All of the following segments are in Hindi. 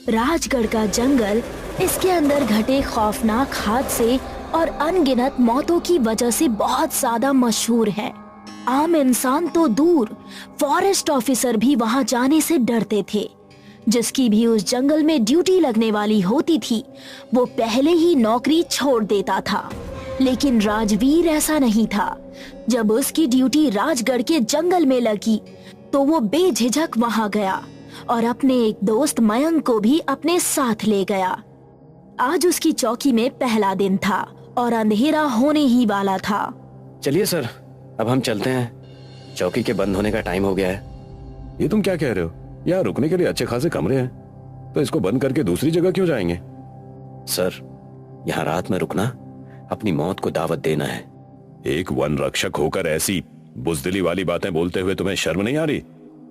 राजगढ़ का जंगल इसके अंदर घटे खौफनाक हादसे और अनगिनत मौतों की वजह से बहुत ज्यादा मशहूर है। आम इंसान तो दूर, फॉरेस्ट ऑफिसर भी वहां जाने से डरते थे। जिसकी भी उस जंगल में ड्यूटी लगने वाली होती थी वो पहले ही नौकरी छोड़ देता था। लेकिन राजवीर ऐसा नहीं था। जब उसकी ड्यूटी राजगढ़ के जंगल में लगी तो वो बेझिझक वहां गया और अपने एक दोस्त मयंक को भी अपने साथ ले गया। आज उसकी चौकी में पहला दिन था और अंधेरा होने ही वाला था। चलिए सर, अब हम चलते हैं। चौकी के बंद होने का टाइम हो गया है। ये तुम क्या कह रहे हो? यहाँ रुकने के लिए अच्छे खासे कमरे हैं, तो इसको बंद करके दूसरी जगह क्यों जाएंगे? सर, यहाँ रात में रुकना अपनी मौत को दावत देना है। एक वन रक्षक होकर ऐसी बुजदिली वाली बातें बोलते हुए तुम्हें शर्म नहीं आ रही?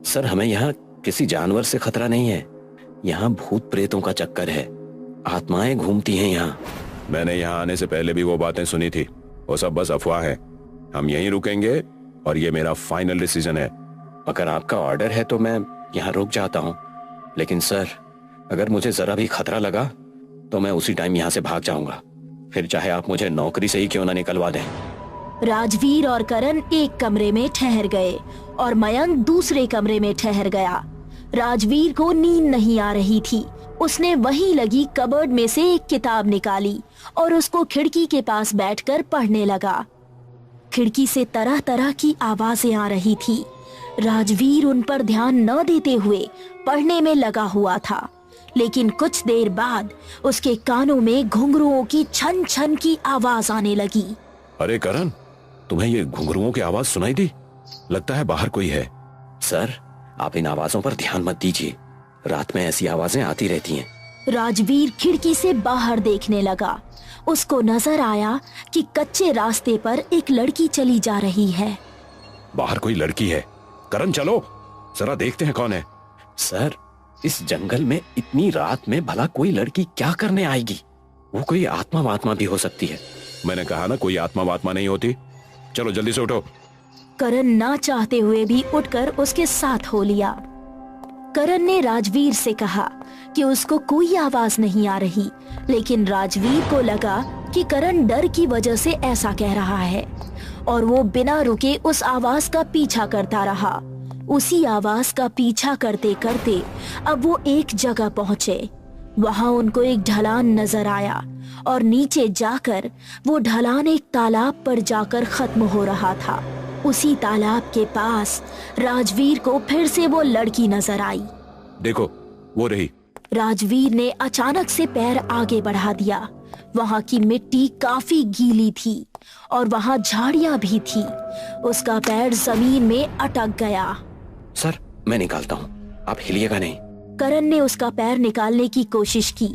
सर, हमें यहाँ किसी जानवर से खतरा नहीं है। यहाँ भूत प्रेतों का चक्कर है, आत्माएं घूमती हैं यहाँ। मैंने यहाँ आने से पहले भी वो बातें सुनी थी, वो सब बस अफवाह है। हम यहीं रुकेंगे और ये मेरा फाइनल डिसीजन है। अगर आपका ऑर्डर है तो मैं यहाँ रुक जाता हूँ, लेकिन सर अगर मुझे जरा भी खतरा लगा तो मैं उसी टाइम यहाँ से भाग जाऊंगा, फिर चाहे आप मुझे नौकरी से ही क्यों ना निकलवा दें। राजवीर और करण एक कमरे में ठहर गए और मयंक दूसरे कमरे में ठहर गया। राजवीर को नींद नहीं आ रही थी। उसने वहीं लगी कबर्ड में से एक किताब निकाली और उसको खिड़की के पास बैठकर पढ़ने लगा। खिड़की से तरह तरह की आवाजें आ रही थी। राजवीर उन पर ध्यान न देते हुए पढ़ने में लगा हुआ था, लेकिन कुछ देर बाद उसके कानों में घुंघरुओं की छन छन की आवाज आने लगी। अरे करण, तुम्हें ये घुंघरुओं की आवाज सुनाई दी? लगता है बाहर कोई है। सर, आप इन आवाजों पर ध्यान मत दीजिए, रात में ऐसी आवाजें आती रहती हैं। राजवीर खिड़की से बाहर देखने लगा। उसको नजर आया कि कच्चे रास्ते पर एक लड़की चली जा रही है। बाहर कोई लड़की है। करण चलो, जरा देखते हैं कौन है। सर, इस जंगल में इतनी रात में भला कोई लड़की क्या करने आएगी? वो कोई आत्मा भी हो सकती है। मैंने कहा ना, कोई आत्मा नहीं होती। चलो जल्दी से उठो। करण ना चाहते हुए भी उठकर उसके साथ हो लिया। करण ने राजवीर से कहा कि उसको कोई आवाज नहीं आ रही, लेकिन राजवीर को लगा कि करण डर की वजह से ऐसा कह रहा है और वो बिना रुके उस आवाज का पीछा करता रहा। उसी आवाज का पीछा करते करते अब वो एक जगह पहुंचे। वहां उनको एक ढलान नजर आया और नीचे जाकर वो ढलान एक तालाब पर जाकर खत्म हो रहा था। उसी तालाब के पास राजवीर को फिर से वो लड़की नजर आई। देखो, वो रही। राजवीर ने अचानक से पैर आगे बढ़ा दिया। वहां की मिट्टी काफी गीली थी और वहां झाड़ियां भी थी। उसका पैर जमीन में अटक गया। सर, मैं निकालता हूँ, आप हिलिएगा नहीं। करण ने उसका पैर निकालने की कोशिश की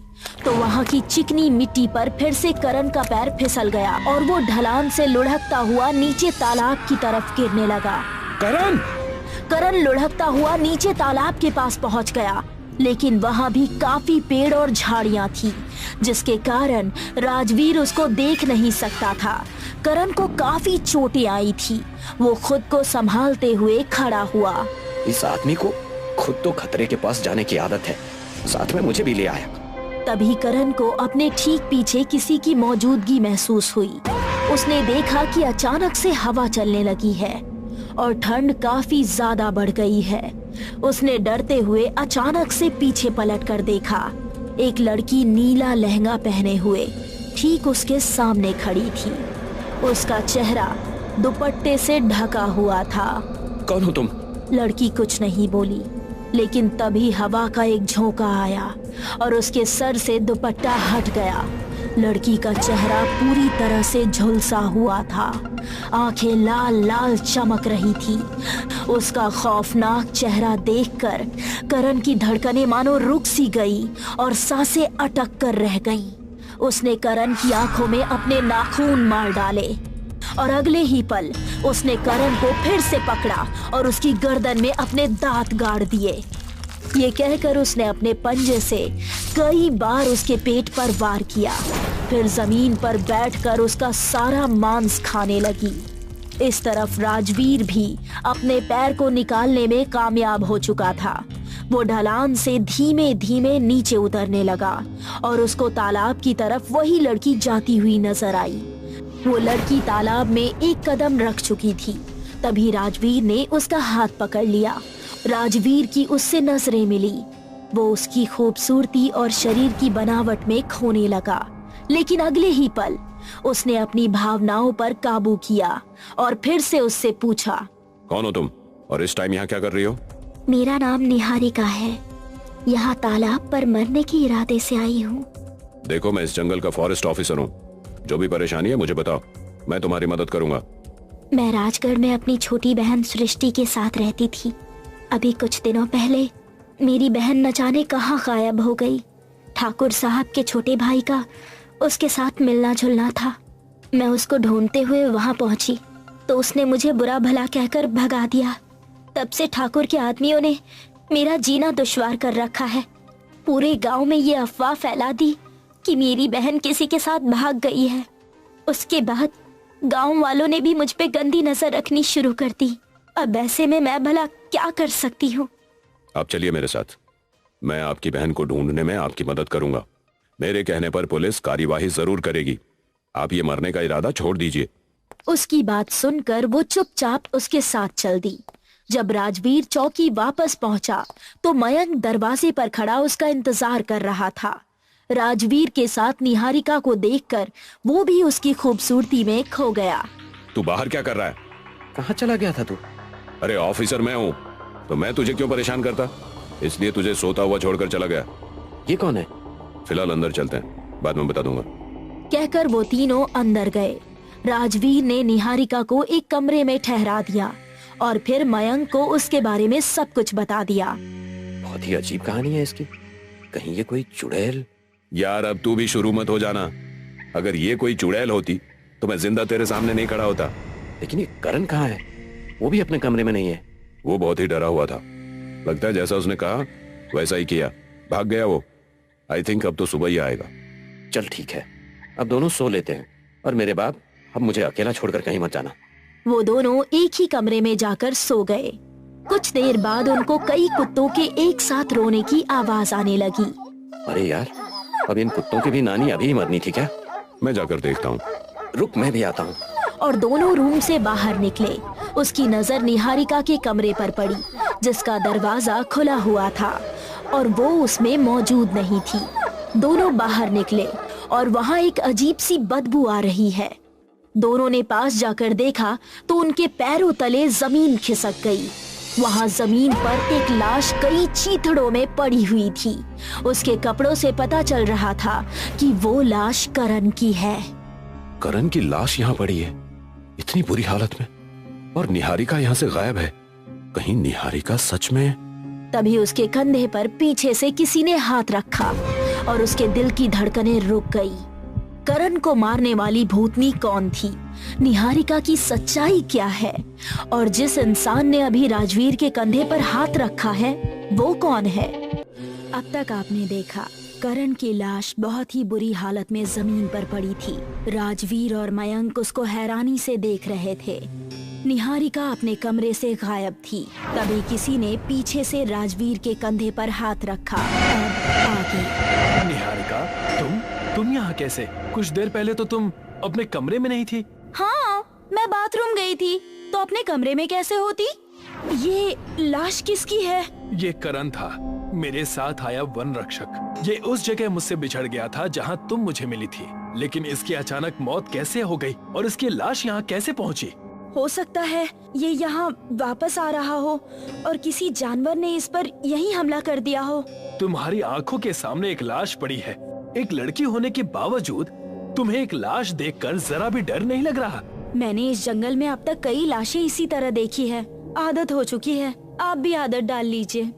तो वहां की चिकनी मिट्टी पर फिर से करण का पैर फिसल गया और वो ढलान से लुढ़कता हुआ नीचे तालाब की तरफ गिरने लगा। करण लुढ़कता हुआ नीचे तालाब के पास पहुंच गया, लेकिन वहां भी काफी पेड़ और झाड़ियां थी, जिसके कारण राजवीर उसको देख नहीं सकता था। करण को काफी चोटें आई थी। वो खुद को संभालते हुए खड़ा हुआ। इस आदमी को खुद तो खतरे के पास जाने की आदत है, साथ में मुझे भी ले आया। तभी करण को अपने ठीक पीछे किसी की मौजूदगी महसूस हुई। उसने देखा कि अचानक से हवा चलने लगी है और ठंड काफी ज्यादा बढ़ गई है। उसने डरते हुए अचानक से पीछे पलट कर देखा। एक लड़की नीला लहंगा पहने हुए ठीक उसके सामने खड़ी थी। उसका चेहरा दुपट्टे से ढका हुआ था। कौन हो तुम? लड़की कुछ नहीं बोली, लेकिन तभी हवा का एक झोंका आया और उसके सर से दुपट्टा हट गया। लड़की का चेहरा पूरी तरह से झुलसा हुआ था। आंखें लाल लाल चमक रही थी। उसका खौफनाक चेहरा देखकर करण की धड़कनें मानो रुक सी गई और सांसें अटक कर रह गईं। उसने करण की आंखों में अपने नाखून मार डाले और अगले ही पल उसने करण को फिर से पकड़ा और उसकी गर्दन में अपने दांत गाड़ दिए। ये कहकर उसने अपने पंजे से कई बार उसके पेट पर वार किया, फिर जमीन पर बैठकर उसका सारा मांस खाने लगी। इस तरफ राजवीर भी अपने पैर को निकालने में कामयाब हो चुका था। वो ढलान से धीमे धीमे नीचे उतरने लगा और उसको तालाब की तरफ वही लड़की जाती हुई नजर आई। वो लड़की तालाब में एक कदम रख चुकी थी। तभी राजवीर ने उसका हाथ पकड़ लिया। राजवीर की उससे नजरें मिली। वो उसकी खूबसूरती और शरीर की बनावट में खोने लगा, लेकिन अगले ही पल उसने अपनी भावनाओं पर काबू किया और फिर से उससे पूछा, कौन हो तुम और इस टाइम यहाँ क्या कर रही हो? मेरा नाम निहारिका है। यहाँ तालाब पर मरने के इरादे से आई हूँ। देखो, मैं इस जंगल का फॉरेस्ट ऑफिसर हूँ। जो भी परेशानी है मुझे बताओ, मैं तुम्हारी मदद करूंगा। मैं राजगढ़ में अपनी छोटी बहन सृष्टि के साथ रहती थी। अभी कुछ दिनों पहले मेरी बहन न जाने कहाँ गायब हो गई। ठाकुर साहब के छोटे भाई का उसके साथ मिलना जुलना था। मैं उसको ढूंढते हुए वहां पहुंची तो उसने मुझे बुरा भला कहकर भगा दिया। तब से ठाकुर के आदमियों ने मेरा जीना दुश्वार कर रखा है। पूरे गांव में ये अफवाह फैला दी कि मेरी बहन किसी के साथ भाग गई है। उसके बाद गांव वालों ने भी मुझ पे गंदी नजर रखनी शुरू कर दी। अब ऐसे में मैं भला क्या कर सकती हूँ? आप चलिए मेरे साथ, मैं आपकी बहन को ढूंढने में आपकी मदद करूंगा। मेरे कहने पर पुलिस कार्यवाही जरूर करेगी। आप ये मरने का इरादा छोड़ दीजिए। उसकी बात सुनकर वो चुपचाप उसके साथ चल दी। जब राजवीर चौकी वापस पहुंचा तो मयंक दरवाजे पर खड़ा उसका इंतजार कर रहा था। राजवीर के साथ निहारिका को देखकर वो भी उसकी खूबसूरती में खो गया। तू बाहर क्या कर रहा है? कहाँ चला गया था तू? अरे ऑफिसर मैं हूँ, तो मैं तुझे क्यों परेशान करता? इसलिए तुझे सोता हुआ छोड़कर चला गया। ये कौन है? फिलहाल अंदर चलते हैं, बाद में बता दूंगा। कहकर वो तीनों अंदर गए। राजवीर ने निहारिका को एक कमरे में ठहरा दिया और फिर मयंक को उसके बारे में सब कुछ बता दिया। बहुत ही अजीब कहानी है इसकी। कहीं ये कोई चुड़ैल? यार अब तू भी शुरू मत हो जाना। अगर ये कोई चुड़ैल होती तो मैं जिंदा तेरे सामने नहीं खड़ा होता। लेकिन ये करण कहाँ है? वो भी अपने कमरे में नहीं है। वो बहुत ही डरा हुआ था। लगता है जैसा उसने कहा वैसा ही किया, भाग गया वो। आई थिंक अब तो सुबह ही आएगा। चल ठीक है, अब दोनों सो लेते हैं। और मेरे बाप, अब मुझे अकेला छोड़कर कहीं मत जाना। वो दोनों एक ही कमरे में जाकर सो गए। कुछ देर बाद उनको कई कुत्तों के एक साथ रोने की आवाज आने लगी। अरे यार, अब इन कुत्तों की भी नानी अभी ही मरनी थी क्या? मैं जाकर देखता हूँ। रुक, मैं भी आता हूँ। और दोनों रूम से बाहर निकले। उसकी नजर निहारिका के कमरे पर पड़ी, जिसका दरवाजा खुला हुआ था और वो उसमें मौजूद नहीं थी। दोनों बाहर निकले और वहाँ एक अजीब सी बदबू आ रही है। दोनों ने पास जाकर देखा तो उनके पैरों तले जमीन खिसक गई। वहाँ जमीन पर एक लाश कई चीथड़ों में पड़ी हुई थी। उसके कपड़ों से पता चल रहा था कि वो लाश करण की है। करण की लाश यहाँ पड़ी है, इतनी बुरी हालत में, और निहारिका यहाँ से गायब है। कहीं निहारिका सच में? तभी उसके कंधे पर पीछे से किसी ने हाथ रखा और उसके दिल की धड़कनें रुक गई। करण को मारने वाली भूतनी कौन थी? निहारिका की सच्चाई क्या है? और जिस इंसान ने अभी राजवीर के कंधे पर हाथ रखा है वो कौन है? अब तक आपने देखा करण की लाश बहुत ही बुरी हालत में जमीन पर पड़ी थी। राजवीर और मयंक उसको हैरानी से देख रहे थे। निहारिका अपने कमरे से गायब थी। तभी किसी ने पीछे से राजवीर के कंधे पर हाथ रखा और आगे। निहारिका, तुम यहाँ कैसे? कुछ देर पहले तो तुम अपने कमरे में नहीं थी। हाँ, मैं बाथरूम गई थी तो अपने कमरे में कैसे होती? ये लाश किसकी है? ये करण था, मेरे साथ आया वन रक्षक। ये उस जगह मुझसे बिछड़ गया था जहाँ तुम मुझे मिली थी। लेकिन इसकी अचानक मौत कैसे हो गई और इसकी लाश यहाँ कैसे पहुँची? हो सकता है ये यहाँ वापस आ रहा हो और किसी जानवर ने इस पर यही हमला कर दिया हो। तुम्हारी आंखों के सामने एक लाश पड़ी है। एक लड़की होने के बावजूद तुम्हें एक लाश देखकर जरा भी डर नहीं लग रहा? मैंने इस जंगल में अब तक कई लाशें इसी तरह देखी है, आदत हो चुकी है। आप भी आदत डाल लीजिए।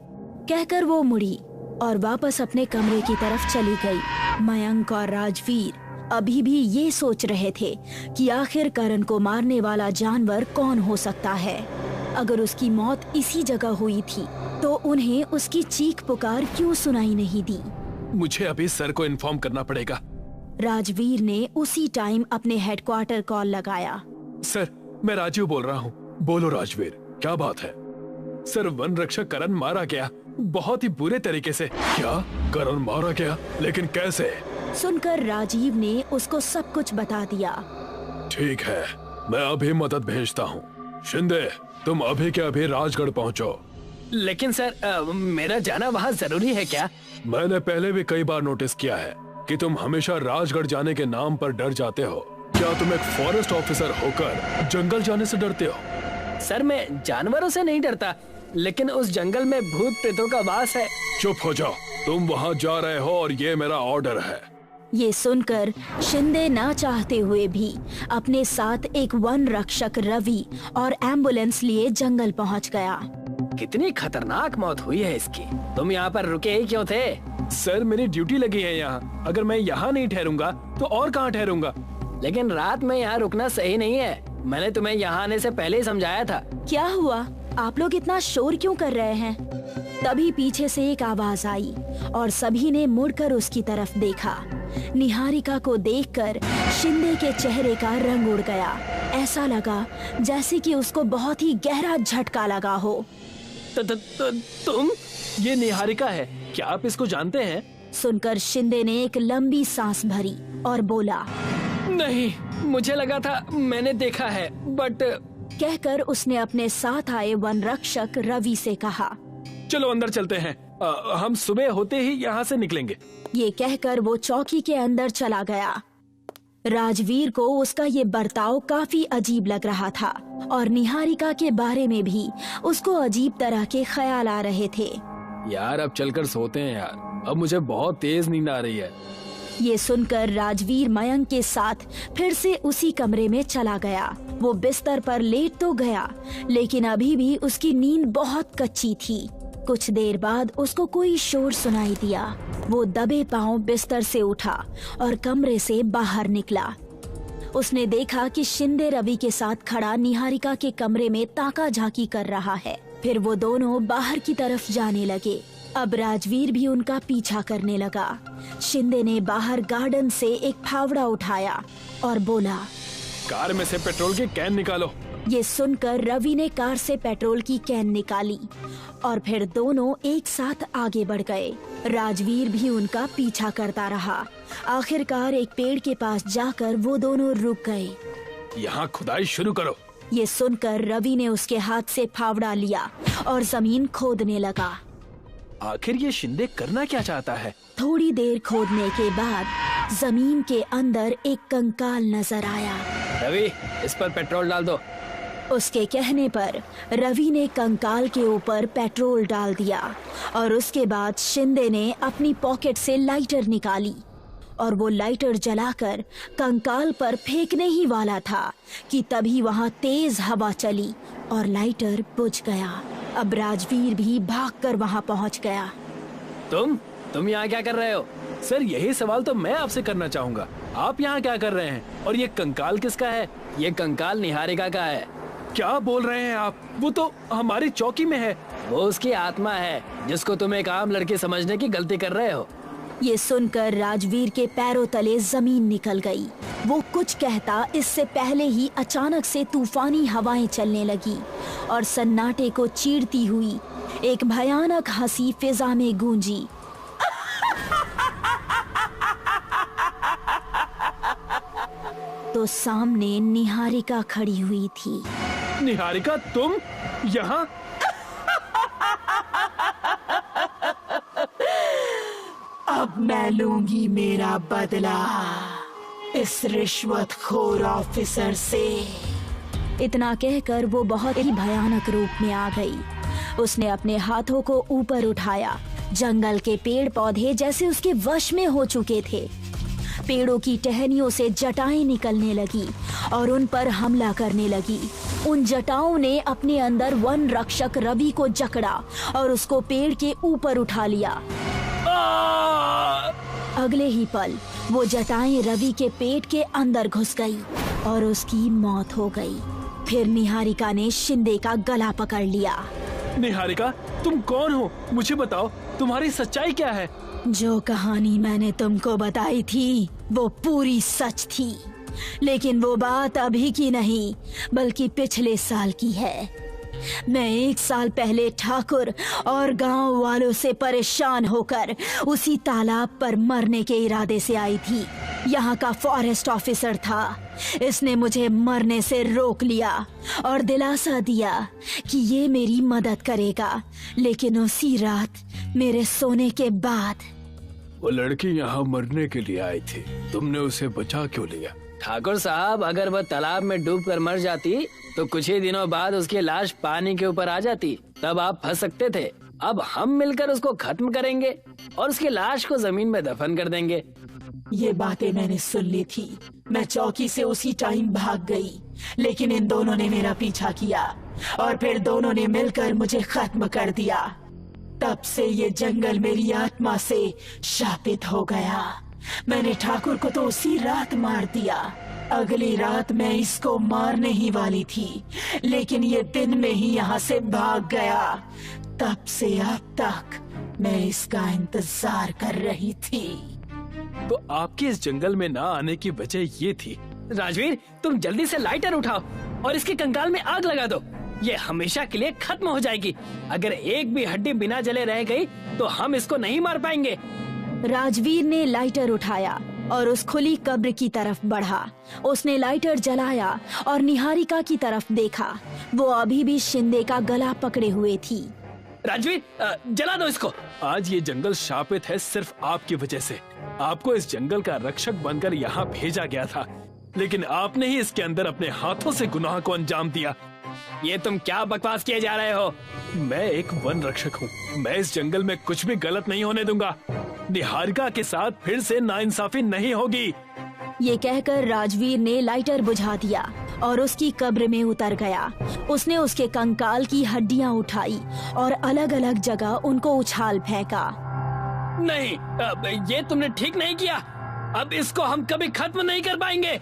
कहकर वो मुड़ी और वापस अपने कमरे की तरफ चली गई। मयंक और राजवीर अभी भी ये सोच रहे थे कि आखिर करण को मारने वाला जानवर कौन हो सकता है। अगर उसकी मौत इसी जगह हुई थी तो उन्हें उसकी चीख पुकार क्यों सुनाई नहीं दी? मुझे अभी सर को इन्फॉर्म करना पड़ेगा। राजवीर ने उसी टाइम अपने हेडक्वार्टर कॉल लगाया। सर, मैं राजीव बोल रहा हूँ। बोलो राजवीर, क्या बात है? सर, वन रक्षक करण मारा गया। बहुत ही बुरे तरीके से। क्या करण मारा गया? लेकिन कैसे? सुनकर राजीव ने उसको सब कुछ बता दिया। ठीक है, मैं अभी मदद भेजता हूँ। शिंदे, तुम अभी के अभी राजगढ़ पहुँचो। लेकिन सर, मेरा जाना वहाँ जरूरी है क्या? मैंने पहले भी कई बार नोटिस किया है कि तुम हमेशा राजगढ़ जाने के नाम पर डर जाते हो। क्या तुम एक फॉरेस्ट ऑफिसर होकर जंगल जाने से डरते हो? सर, मैं जानवरों से नहीं डरता, लेकिन उस जंगल में भूत प्रेतों का वास है। चुप हो जाओ, तुम वहाँ जा रहे हो और ये मेरा ऑर्डर है। ये सुनकर शिंदे ना चाहते हुए भी अपने साथ एक वन रक्षक रवि और एम्बुलेंस लिए जंगल पहुंच गया। कितनी खतरनाक मौत हुई है इसकी। तुम यहाँ पर रुके ही क्यों थे? सर, मेरी ड्यूटी लगी है यहाँ। अगर मैं यहाँ नहीं ठहरूंगा तो और कहाँ ठहरूंगा? लेकिन रात में यहाँ रुकना सही नहीं है। मैंने तुम्हें यहाँ आने से पहले ही समझाया था। क्या हुआ? आप लोग इतना शोर क्यों कर रहे हैं? तभी पीछे से एक आवाज आई और सभी ने मुड़कर उसकी तरफ देखा। निहारिका को देखकर शिंदे के चेहरे का रंग उड़ गया। ऐसा लगा जैसे कि उसको बहुत ही गहरा झटका लगा हो। तुम? ये निहारिका है। क्या आप इसको जानते हैं? सुनकर शिंदे ने एक लंबी सांस भरी और बोला, नहीं, मुझे लगा था मैंने देखा है, बट। कहकर उसने अपने साथ आए वन रक्षक रवि से कहा, चलो अंदर चलते हैं। हम सुबह होते ही यहाँ से निकलेंगे। ये कहकर वो चौकी के अंदर चला गया। राजवीर को उसका ये बर्ताव काफी अजीब लग रहा था और निहारिका के बारे में भी उसको अजीब तरह के ख्याल आ रहे थे। यार, अब चलकर सोते हैं यार, अब मुझे बहुत तेज नींद आ रही है। ये सुनकर राजवीर मयंक के साथ फिर से उसी कमरे में चला गया। वो बिस्तर पर लेट तो गया, लेकिन अभी भी उसकी नींद बहुत कच्ची थी। कुछ देर बाद उसको कोई शोर सुनाई दिया। वो दबे पांव बिस्तर से उठा और कमरे से बाहर निकला। उसने देखा कि शिंदे रवि के साथ खड़ा निहारिका के कमरे में ताका झाकी कर रहा है। फिर वो दोनों बाहर की तरफ जाने लगे। अब राजवीर भी उनका पीछा करने लगा। शिंदे ने बाहर गार्डन से एक फावड़ा उठाया और बोला, कार में से पेट्रोल की कैन निकालो। ये सुनकर रवि ने कार से पेट्रोल की कैन निकाली और फिर दोनों एक साथ आगे बढ़ गए। राजवीर भी उनका पीछा करता रहा। आखिरकार एक पेड़ के पास जाकर वो दोनों रुक गए। यहाँ खुदाई शुरू करो। ये सुनकर रवि ने उसके हाथ से फावड़ा लिया और जमीन खोदने लगा। आखिर ये शिंदे करना क्या चाहता है? थोड़ी देर खोदने के बाद जमीन के अंदर एक कंकाल नजर आया। रवि, इस पर पेट्रोल डाल दो। उसके कहने पर रवि ने कंकाल के ऊपर पेट्रोल डाल दिया और उसके बाद शिंदे ने अपनी पॉकेट से लाइटर निकाली और वो लाइटर जलाकर कंकाल पर फेंकने ही वाला था कि तभी वहाँ तेज हवा चली और लाइटर बुझ गया। अब राजवीर भी भागकर वहाँ पहुँच गया। तुम यहाँ क्या कर रहे हो? सर, यही सवाल तो मैं आपसे करना चाहूँगा। आप यहाँ क्या कर रहे हैं? और ये कंकाल किसका है? ये कंकाल निहारिका का है। क्या बोल रहे हैं आप? वो तो हमारी चौकी में है। वो उसकी आत्मा है जिसको तुम एक आम लड़की समझने की गलती कर रहे हो। ये सुनकर राजवीर के पैरों तले जमीन निकल गई। वो कुछ कहता इससे पहले ही अचानक से तूफानी हवाएं चलने लगी और सन्नाटे को चीरती हुई एक भयानक हंसी फिजा में गूंजी। तो सामने निहारिका खड़ी हुई थी। निहारिका, तुम यहाँ? अब मैं लूंगी मेरा बदला इस रिश्वतखोर ऑफिसर से। इतना कहकर वो बहुत ही भयानक रूप में आ गई। उसने अपने हाथों को ऊपर उठाया। जंगल के पेड़ पौधे जैसे उसके वश में हो चुके थे। पेड़ों की टहनियों से जटाएं निकलने लगी और उन पर हमला करने लगी। उन जटाओं ने अपने अंदर वन रक्षक रवि को जकड़ा और उसको पेड़ के ऊपर उठा लिया। अगले ही पल वो जटाएं रवि के पेट के अंदर घुस गई और उसकी मौत हो गई। फिर निहारिका ने शिंदे का गला पकड़ लिया। निहारिका, तुम कौन हो? मुझे बताओ, तुम्हारी सच्चाई क्या है? जो कहानी मैंने तुमको बताई थी वो पूरी सच थी, लेकिन वो बात अभी की नहीं बल्कि पिछले साल की है। मैं 1 साल पहले ठाकुर और गांव वालों से परेशान होकर उसी तालाब पर मरने के इरादे से आई थी। यहाँ का फॉरेस्ट ऑफिसर था। इसने मुझे मरने से रोक लिया और दिलासा दिया कि ये मेरी मदद करेगा, लेकिन उसी रात मेरे सोने के बाद। वो लड़की यहाँ मरने के लिए आई थी, तुमने उसे बचा क्यों लिया? ठाकुर साहब, अगर वह तालाब में डूबकर मर जाती तो कुछ ही दिनों बाद उसकी लाश पानी के ऊपर आ जाती, तब आप फंस सकते थे। अब हम मिलकर उसको खत्म करेंगे और उसकी लाश को जमीन में दफन कर देंगे। ये बातें मैंने सुन ली थी। मैं चौकी से उसी टाइम भाग गई, लेकिन इन दोनों ने मेरा पीछा किया और फिर दोनों ने मिलकर मुझे खत्म कर दिया। तब से ये जंगल मेरी आत्मा से शापित हो गया। मैंने ठाकुर को तो उसी रात मार दिया। अगली रात मैं इसको मारने ही वाली थी, लेकिन ये दिन में ही यहाँ से भाग गया। तब से अब तक मैं इसका इंतजार कर रही थी। तो आपके इस जंगल में ना आने की वजह ये थी। राजवीर, तुम जल्दी से लाइटर उठाओ और इसके कंकाल में आग लगा दो। ये हमेशा के लिए खत्म हो जाएगी। अगर एक भी हड्डी बिना जले रह गई तो हम इसको नहीं मार पाएंगे। राजवीर ने लाइटर उठाया और उस खुली कब्र की तरफ बढ़ा। उसने लाइटर जलाया और निहारिका की तरफ देखा। वो अभी भी शिंदे का गला पकड़े हुए थी। राजवीर, जला दो इसको। आज ये जंगल शापित है सिर्फ आपकी वजह से। आपको इस जंगल का रक्षक बनकर यहाँ भेजा गया था, लेकिन आपने ही इसके अंदर अपने हाथों से गुनाह को अंजाम दिया। ये तुम क्या बकवास किए जा रहे हो? मैं एक वन रक्षक हूँ। मैं इस जंगल में कुछ भी गलत नहीं होने दूंगा। निहारिका के साथ फिर से नाइंसाफी नहीं होगी। ये कहकर राजवीर ने लाइटर बुझा दिया और उसकी कब्र में उतर गया। उसने उसके कंकाल की हड्डियां उठाई और अलग अलग जगह उनको उछाल फेंका। नहीं, ये तुमने ठीक नहीं किया। अब इसको हम कभी खत्म नहीं कर पाएंगे।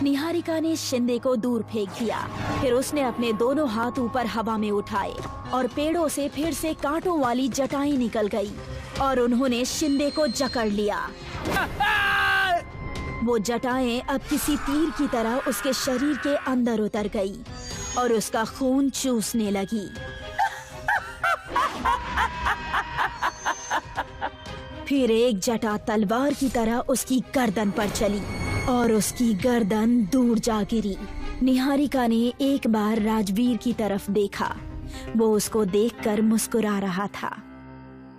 निहारिका ने शिंदे को दूर फेंक दिया। फिर उसने अपने दोनों हाथ ऊपर हवा में उठाए और पेड़ों से फिर से कांटों वाली जटाएं निकल गई और उन्होंने शिंदे को जकड़ लिया। वो जटाएं अब किसी तीर की तरह उसके शरीर के अंदर उतर गई और उसका खून चूसने लगी। फिर एक जटा तलवार की तरह उसकी गर्दन पर चली और उसकी गर्दन दूर जा गिरी। निहारिका ने एक बार राजवीर की तरफ देखा। वो उसको देखकर मुस्कुरा रहा था।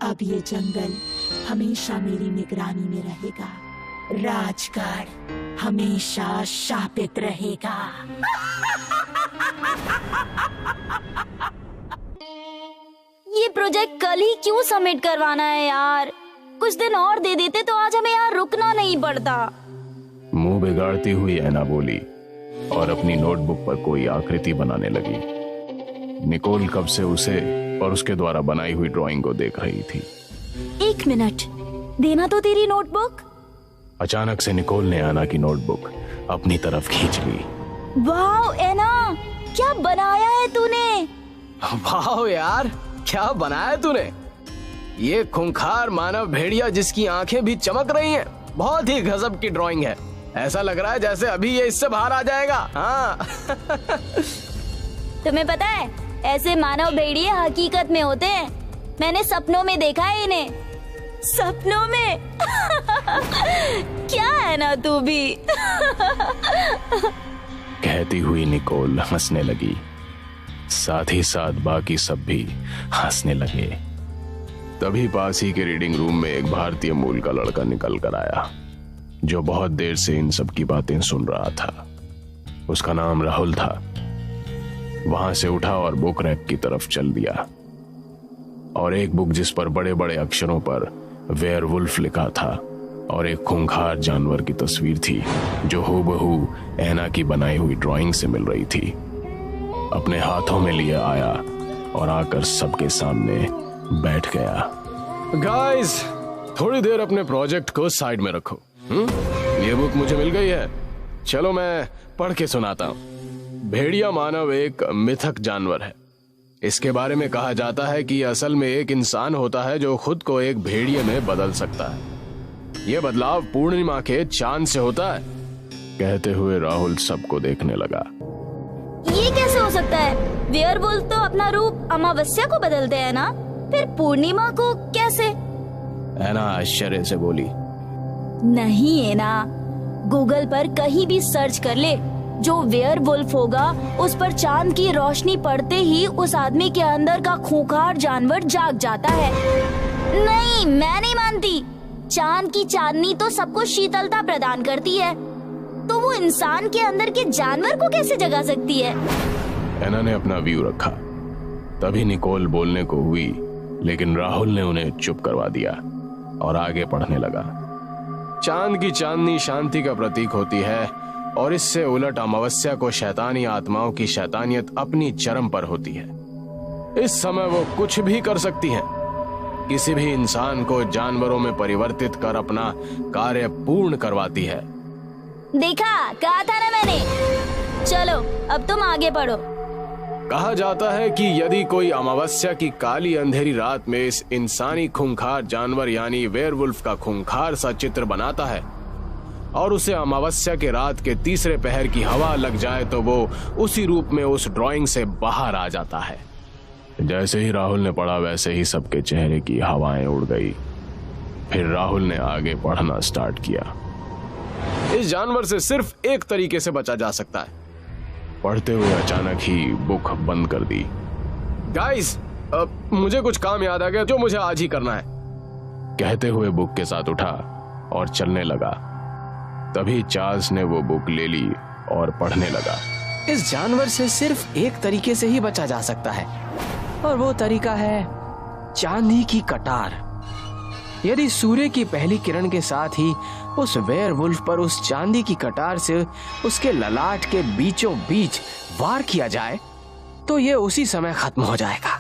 अब ये जंगल हमेशा मेरी निगरानी में रहेगा। राजगढ़ हमेशा शापित रहेगा। ये प्रोजेक्ट कल ही क्यों सबमिट करवाना है यार? कुछ दिन और दे देते तो आज हमें यहाँ रुकना नहीं पड़ता। मुंह बिगाड़ती हुई ऐना बोली और अपनी नोटबुक पर कोई आकृति बनाने लगी। निकोल कब से उसे और उसके द्वारा बनाई हुई ड्राइंग को देख रही थी। 1 मिनट, देना तो तेरी नोटबुक। अचानक से निकोल ने ऐना की नोटबुक अपनी तरफ खींच ली। वाह ऐना, क्या बनाया है तूने? वाह यार, क्या बनाया तूने? ये खूंखार मानव भेड़िया जिसकी आंखें भी चमक रही हैं। बहुत ही गजब की ड्राइंग है। ऐसा लग रहा है जैसे अभी ये इससे बाहर आ जाएगा। हाँ। तुम्हें पता है, ऐसे मानव भेड़िए हकीकत में होते हैं। मैंने सपनों में देखा है इन्हें। सपनों में? क्या है ना तू भी? कहती हुई निकोल हंसने लगी। साथ ही साथ बाकी सब भी हंसने लगे। तभी पास ही के रीडिंग रूम में एक भारतीय मूल का लड़का निकल कर आया, जो बहुत देर से इन सब की बातें सुन रहा था। उसका नाम राहुल था। वहां से उठा और बुक रैक की तरफ चल दिया और एक बुक जिस पर बड़े बड़े अक्षरों पर वेयरवुल्फ लिखा था और एक खूंखार जानवर की तस्वीर थी, जो हूबहू ऐना की बनाई हुई ड्राइंग से मिल रही थी, अपने हाथों में लिए आया और आकर सबके सामने बैठ गया। गाइस, थोड़ी देर अपने प्रोजेक्ट को साइड में रखो। ये बुक मुझे मिल गई है। चलो मैं पढ़ के सुनाता हूँ। भेड़िया मानव एक मिथक जानवर है। इसके बारे में कहा जाता है कि असल में एक इंसान होता है जो खुद को एक भेड़िए में बदल सकता है। यह बदलाव पूर्णिमा के चांद से होता है। कहते हुए राहुल सबको देखने लगा। ये कैसे हो सकता है? वेयरवुल्फ तो अपना रूप अमावस्या को बदलते हैं ना, फिर पूर्णिमा को कैसे? ऐना आश्चर्य से बोली। नहीं है ना, गूगल पर कहीं भी सर्च कर ले, जो वेयरवुल्फ होगा उस पर चांद की रोशनी पड़ते ही उस आदमी के अंदर का खूंखार जानवर जाग जाता है। नहीं, मैं नहीं मानती। चांद की चांदनी तो सबको शीतलता प्रदान करती है, तो वो इंसान के अंदर के जानवर को कैसे जगा सकती है? ऐना ने अपना व्यू रखा। तभी निकोल बोलने को हुई, लेकिन राहुल ने उन्हें चुप करवा दिया और आगे पढ़ने लगा। चांद की चांदनी शांति का प्रतीक होती है और इससे उलट अमावस्या को शैतानी आत्माओं की शैतानियत अपनी चरम पर होती है। इस समय वो कुछ भी कर सकती है, किसी भी इंसान को जानवरों में परिवर्तित कर अपना कार्य पूर्ण करवाती है। देखा, कहा था ना मैंने। चलो अब तुम आगे पढ़ो। कहा जाता है कि यदि कोई अमावस्या की काली अंधेरी रात में इस इंसानी खूंखार जानवर यानी वेयरवुल्फ का खूंखार सा चित्र बनाता है और उसे अमावस्या के रात के तीसरे पहर की हवा लग जाए तो वो उसी रूप में उस ड्राइंग से बाहर आ जाता है। जैसे ही राहुल ने पढ़ा वैसे ही सबके चेहरे की हवाएं उड़ गई। फिर राहुल ने आगे पढ़ना स्टार्ट किया। इस जानवर से सिर्फ एक तरीके से बचा जा सकता है। पढ़ते हुए अचानक ही बुक बंद कर दी। गाइस, मुझे कुछ काम याद आ गया जो मुझे आज ही करना है। कहते हुए बुक के साथ उठा और चलने लगा। तभी चार्ल्स ने वो बुक ले ली और पढ़ने लगा। इस जानवर से सिर्फ एक तरीके से ही बचा जा सकता है और वो तरीका है चांदी की कटार। यदि सूर्य की पहली किरण के साथ ही उस वेयरवुल्फ पर उस चांदी की कटार से उसके ललाट के बीचों बीच वार किया जाए तो ये उसी समय खत्म हो जाएगा।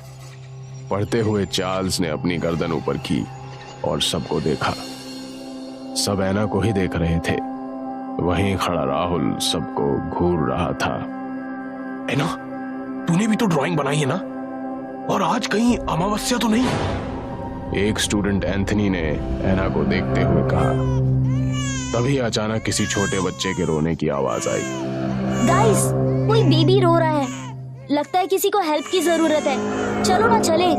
पढ़ते हुए चार्ल्स ने अपनी गर्दन ऊपर की और सबको देखा। सब ऐना को ही देख रहे थे। वहीं खड़ा राहुल सबको घूर रहा था। ऐना, तूने भी तो ड्राइंग बनाई है ना? और आज कहीं अमावस्या तो नहीं? एक स्टूडेंट एंथनी ने ऐना को देखते हुए कहा। तभी अचानक किसी छोटे बच्चे के रोने की आवाज आई। गाइस, कोई बेबी रो रहा है। लगता है किसी को हेल्प की जरूरत है। चलो ना चले।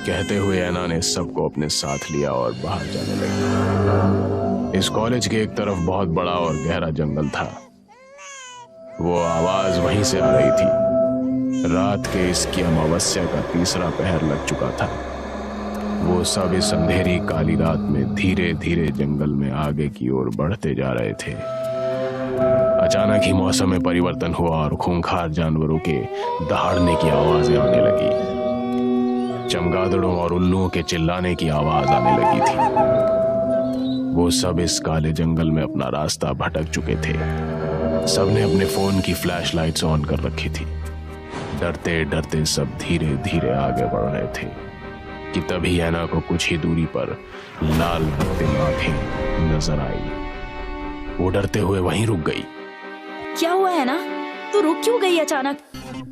कहते हुए ऐना ने सबको अपने साथ लिया और बाहर जाने लगी। इस कॉलेज के एक तरफ बहुत बड़ा और गहरा जंगल था। वो आवाज वहीं से आ रही थी। रात के इसकी अमावस्या का तीसरा पहर लग चुका था। वो सब इस अंधेरी काली रात में धीरे धीरे जंगल में आगे की ओर बढ़ते जा रहे थे। अचानक ही मौसम में परिवर्तन हुआ और खूंखार जानवरों के दहाड़ने की आवाजें आने लगी। चमगादड़ों और उल्लुओं के चिल्लाने की आवाज आने लगी थी। वो सब इस काले जंगल में अपना रास्ता भटक चुके थे। सबने अपने फोन की फ्लैश लाइट्स ऑन कर रखी थी। डरते डरते सब धीरे धीरे आगे बढ़ रहे थे कि तभी ऐना को कुछ ही दूरी पर लाल रक्तिम आंखें नजर आई। वो डरते हुए वहीं रुक गई। क्या हुआ है ना? तू रुक क्यों गई अचानक?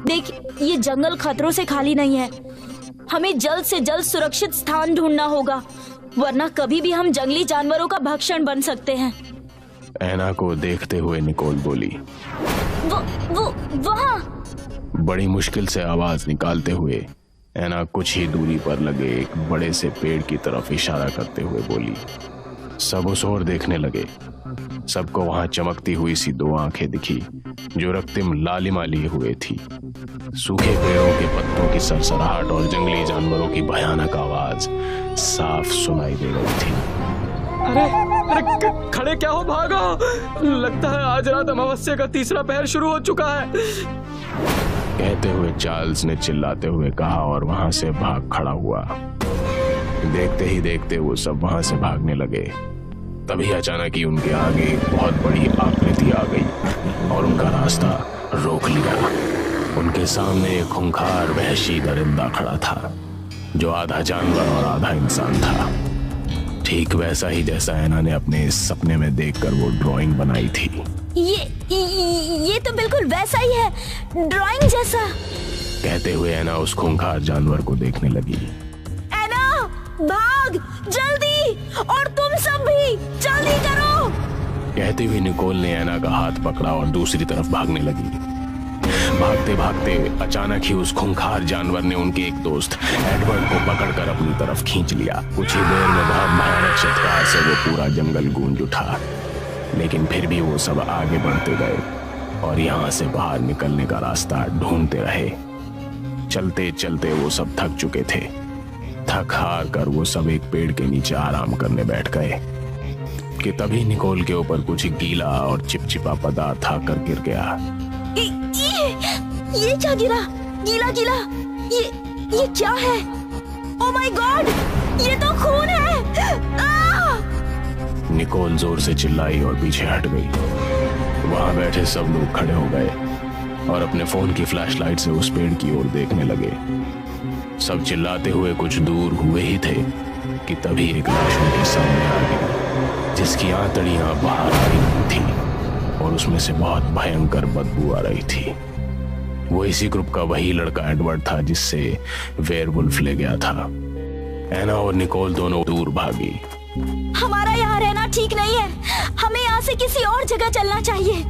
देख, ये जंगल खतरों से खाली नहीं है। हमें जल्द से जल्द सुरक्षित स्थान ढूंढना होगा, वरना कभी भी हम जंगली जानवरों का भक्षण बन सकते हैं। ऐना को देखते हुए निकोल बोली। वो वहाँ। बड़ी मुश्किल से आवाज निकालते हुए ऐना कुछ ही दूरी पर लगे एक बड़े से पेड़ की तरफ इशारा करते हुए बोली। सब उस ओर देखने लगे। सबको वहां चमकती हुई सी दो आंखें दिखी जो रक्तिम लालिमा लिए हुए थी। सूखे पेड़ों के पत्तों की सरसराहट और जंगली जानवरों की भयानक आवाज साफ सुनाई दे रही थी। अरे खड़े क्या हो, भागो! लगता है आज रात अमावस्या का तीसरा पहर शुरू हो चुका है। कहते हुए चार्ल्स ने चिल्लाते हुए कहा और वहां से भाग खड़ा हुआ। देखते ही देखते वो सब वहां से भागने लगे। तभी अचानक ही उनके आगे एक बहुत बड़ी आकृति आ गई और उनका रास्ता रोक लिया। उनके सामने एक खूंखार वहशी दरिंदा खड़ा था जो आधा जानवर और आधा इंसान था। ठीक वैसा ही जैसा ऐना ने अपने इस सपने में देखकर वो ड्राइंग बनाई थी। ये तो बिल्कुल वैसा ही है, ड्राइंग जैसा। कहते हुए ऐना उस खूंखार जानवर को देखने लगी। भाग जल्दी, और तुम सब भी जल्दी करो। कहते हुए निकोल ने ऐना का हाथ पकड़ा और दूसरी तरफ भागने लगी। भागते भागते अचानक ही उस खूंखार जानवर ने उनके एक दोस्त एडवर्ड को पकड़कर अपनी तरफ खींच लिया। कुछ ही देर में बहुत भयानक चित्कार से वो पूरा जंगल गूंज उठा, लेकिन फिर भी वो सब आगे बढ़ते गए और यहाँ से बाहर निकलने का रास्ता ढूंढते रहे। चलते चलते वो सब थक चुके थे। थक हार कर वो सब एक पेड़ के नीचे आराम करने बैठ गए कि तभी निकोल के ऊपर कुछ गीला और चिपचिपा पदार्थ आकर गिर गया। ये क्या गिरा? गीला गीला, ये क्या है? ओह माय गॉड, ये तो खून है। निकोल जोर से चिल्लाई और पीछे हट गई। वहां बैठे सब लोग खड़े हो गए और अपने फोन की फ्लैशलाइट से उस पेड़ की ओर देखने लगे। सब चिल्लाते हुए कुछ दूर हुए ही थे कि तभी एक लाश उनके सामने आ गई, जिसकी आंतड़ियां बाहर आ रही थी और उसमें से बहुत भयंकर बदबू आ रही थी। वो इसी ग्रुप का वही लड़का एडवर्ड था जिससे वेयरवुल्फ ले गया था। ऐना और निकोल दोनों दूर भागी। हमारा यहाँ रहना ठीक नहीं है, हमें यहाँ से किसी और जगह चलना चाहिए।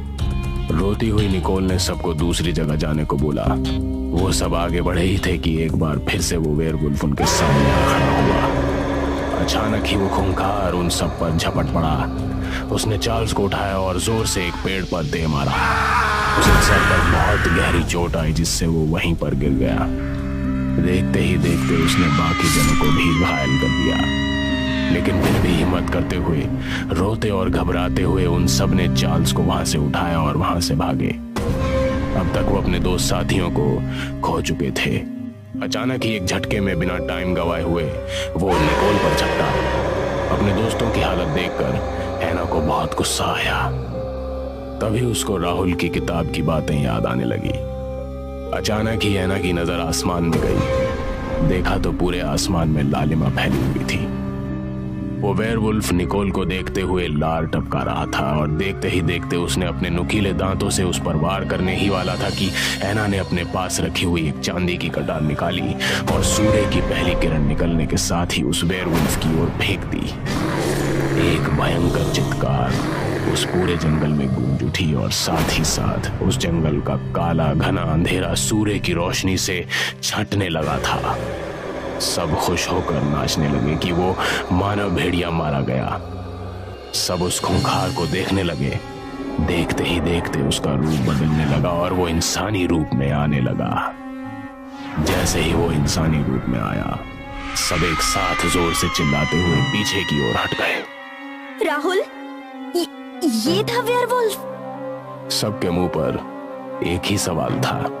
रोती हुई निकोल ने सबको दूसरी जगह जाने को बोला। वो सब आगे बढ़े ही थे कि एक बार फिर से वो वेयरवुल्फ उनके सामने खड़ा हुआ। अचानक ही वो खूंखार उन सब पर झपट पड़ा। उसने चार्ल्स को उठाया और जोर से एक पेड़ पर दे मारा। उसे सर पर बहुत गहरी चोट आई, जिससे वो वहीं पर गिर गया। देखते ही देखते उसने बाकी जनों को भी घायल कर दिया, लेकिन फिर भी हिम्मत करते हुए, रोते और घबराते हुए उन सब ने चार्ल्स को वहां से उठाया और वहां से भागे। अब तक वो अपने दोस्त साथियों को खो चुके थे। अचानक ही एक झटके में बिना टाइम गवाए हुए वो निकोल पर झपटा। अपने दोस्तों की हालत देखकर ऐना को बहुत गुस्सा आया। तभी उसको राहुल की किताब की बातें याद आने लगी। अचानक ही ऐना की नजर आसमान में गई। देखा तो पूरे आसमान में लालिमा फैली हुई थी। वो वेयरवुल्फ निकोल को देखते हुए लार टपका रहा था और देखते ही देखते उसने अपने नुकीले दांतों से उस पर वार करने ही वाला था कि ऐना ने अपने पास रखी हुई एक चांदी की कटार निकाली और सूर्य की पहली किरण निकलने के साथ ही उस वेयरवुल्फ की ओर फेंक दी। एक भयंकर चित्कार उस पूरे जंगल में गूंज उठी और साथ ही साथ उस जंगल का काला घना अंधेरा सूर्य की रोशनी से छंटने लगा था। सब खुश होकर नाचने लगे कि वो मानव भेड़िया मारा गया। सब उस खूंखार को देखने लगे। देखते ही देखते उसका रूप बदलने लगा और वो इंसानी रूप में आने लगा। जैसे ही वो इंसानी रूप में आया, सब एक साथ जोर से चिल्लाते हुए पीछे की ओर हट गए। राहुल, ये था वेयरवुल्फ? सबके मुंह पर एक ही सवाल था।